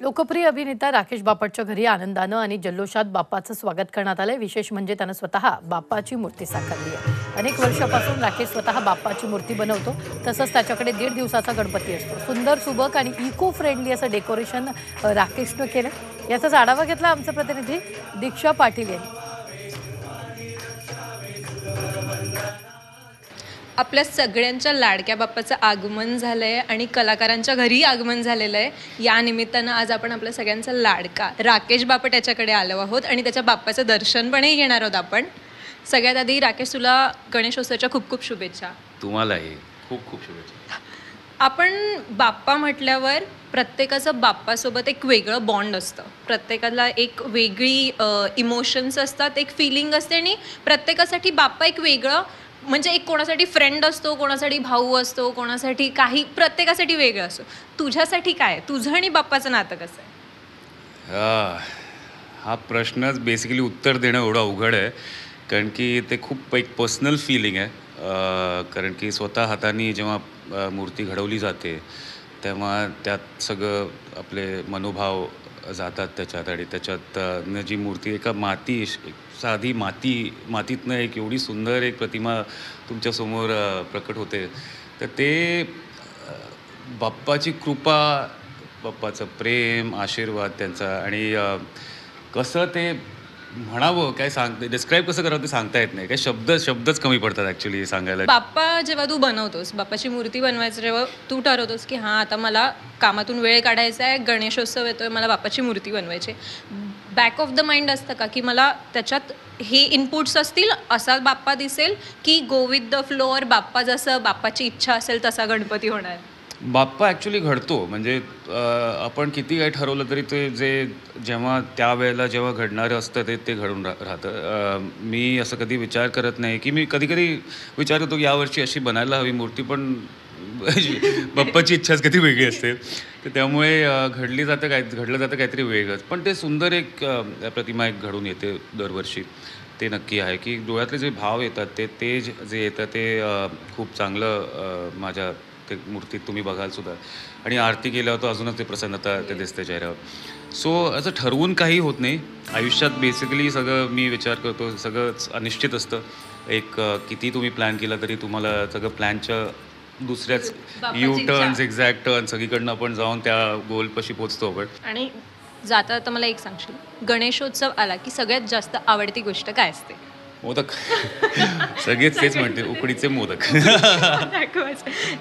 लोकप्रिय अभिनेता राकेश बापटच्या घरी आनंदानं आणि जल्लोषात बाप्पाचं स्वागत करण्यात आलंय। विशेष म्हणजे त्यानं स्वतः बाप्पाची मूर्ती साकारली आहे। अनेक वर्षापासून राकेश स्वतः बाप्पाची मूर्ती बनवतो। तसंच त्याच्याकडे 1.5 दिवसाचा गणपती असतो। सुंदर सुबक आणि इको फ्रेंडली असं डेकोरेशन राकेशनं केलं। याचाच आढावा घेतला आमचे प्रतिनिधी दीक्षा पाटील यांनी। आपल्या सगळ्यांच्या लाडक्या बाप्पाचं आगमन झालंय आणि कलाकारांच्या घरी आगमन झालेलं आहे। या निमित्तानं आज आपण आपल्या सगळ्यांचा लाडका राकेश बापट याच्याकडे आलो आहोत आणि त्याच्या बाप्पाचं दर्शन पणही घेणार आहोत आपण। सगळ्यात आधी राकेश, तुला गणेशोत्सवाच्या खूप खूप शुभेच्छा। तुम्हालाही खूप खूप शुभेच्छा। आपण बाप्पा म्हटल्यावर प्रत्येकाचं बाप्पासोबत एक वेगळं बॉन्ड असतं। प्रत्येकाला एक वेगळी इमोशन्स असतात, एक फिलिंग असते आणि प्रत्येकासाठी बाप्पा एक वेगळं म्हणजे एक कोणासाठी फ्रेंड असतो, कोणासाठी भाऊ असतो, कोणासाठी काही प्रत्येकासाठी वेगळं असतो। तुझ्यासाठी काय, तुझं आणि बाप्पाचं नातं कसं आहे? हा प्रश्नच बेसिकली उत्तर देणं एवढं अवघड आहे, कारण की ते खूप एक पर्सनल फीलिंग आहे। कारण की स्वतः हाताने जेव्हा मूर्ती घडवली जाते तेव्हा त्यात सगळं आपले मनोभाव जातात त्याच्यात, आणि त्याच्यात जी मूर्ती एका साधी मातीतनं एक एवढी सुंदर एक प्रतिमा तुमच्यासमोर प्रकट होते, तर ते बाप्पाची कृपा, बाप्पाचं प्रेम, आशीर्वाद त्यांचा, आणि कसं ते म्हणावं, काय डिस्क्राईब कसं करावं ते सांगता येत नाही। काय शब्दच कमी पडतात ॲक्च्युली सांगायला। बाप्पा जेव्हा तू बनवतोस, बाप्पाची मूर्ती बनवायचं जेव्हा तू ठरवतोस की हां आता मला कामातून वेळ काढायचा आहे, गणेशोत्सव येतोय, मला बाप्पाची मूर्ती बनवायची, बॅक ऑफ द माइंड असतं का की मला त्याच्यात हे इनपुट्स असतील, असा बाप्पा दिसेल, की गो विथ द फ्लोअर, बाप्पा जसं बाप्पाची इच्छा असेल तसा गणपती होणार? बाप्पा ॲक्च्युली घडतो, म्हणजे आपण किती काही ठरवलं तरी ते जेव्हा त्यावेळेला जेव्हा घडणारं असतं ते घडून राहतं। मी असं कधी विचार करत नाही की मी कधी विचार करतो की यावर्षी अशी बनायला हवी मूर्ती, पण बाप्पाची इच्छाच कधी वेगळी असते, तर त्यामुळे घडलं जातं काहीतरी वेगळंच, पण ते सुंदर एक प्रतिमा एक घडून येते दरवर्षी। ते नक्की आहे की डोळ्यातले जे भाव येतात ते जे येतं ते खूप चांगलं माझ्या ते मूर्तीत तुम्ही बघाल सुद्धा, आणि आरती केल्यावर तर अजूनच ते प्रसन्नता ते दिसते चेहऱ्यावर। सो असं ठरवून काही होत नाही आयुष्यात, बेसिकली सगळं मी विचार करतो, सगळंच अनिश्चित असतं। एक किती तुम्ही प्लॅन केला तरी तुम्हाला सगळं प्लॅनच्या दुसऱ्याच टर्न्स, एक्झॅक्ट टर्न, सगळीकडनं आपण जाऊन त्या गोलपाशी पोचतो आपण। आणि जाता आता मला एक सांगशील, गणेशोत्सव आला की सगळ्यात जास्त आवडती गोष्ट काय असते? मोदक। सगळेच तेच म्हणते, उकडीचे मोदक।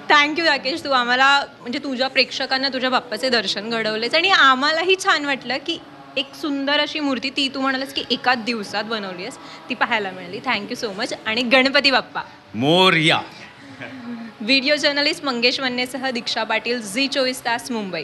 थँक्यू राकेश, तू आम्हाला म्हणजे तुझ्या प्रेक्षकांना तुझ्या बाप्पाचे दर्शन घडवलेच, आणि आम्हालाही छान वाटलं की एक सुंदर अशी मूर्ती ती तू म्हणालास की एका दिवसात बनवली आहेस, ती पाहायला मिळाली। थँक्यू सो मच, आणि गणपती बाप्पा मोरया। व्हिडिओ जर्नलिस्ट मंगेश वन्नेसह दीक्षा पाटील, झी 24 तास, मुंबई।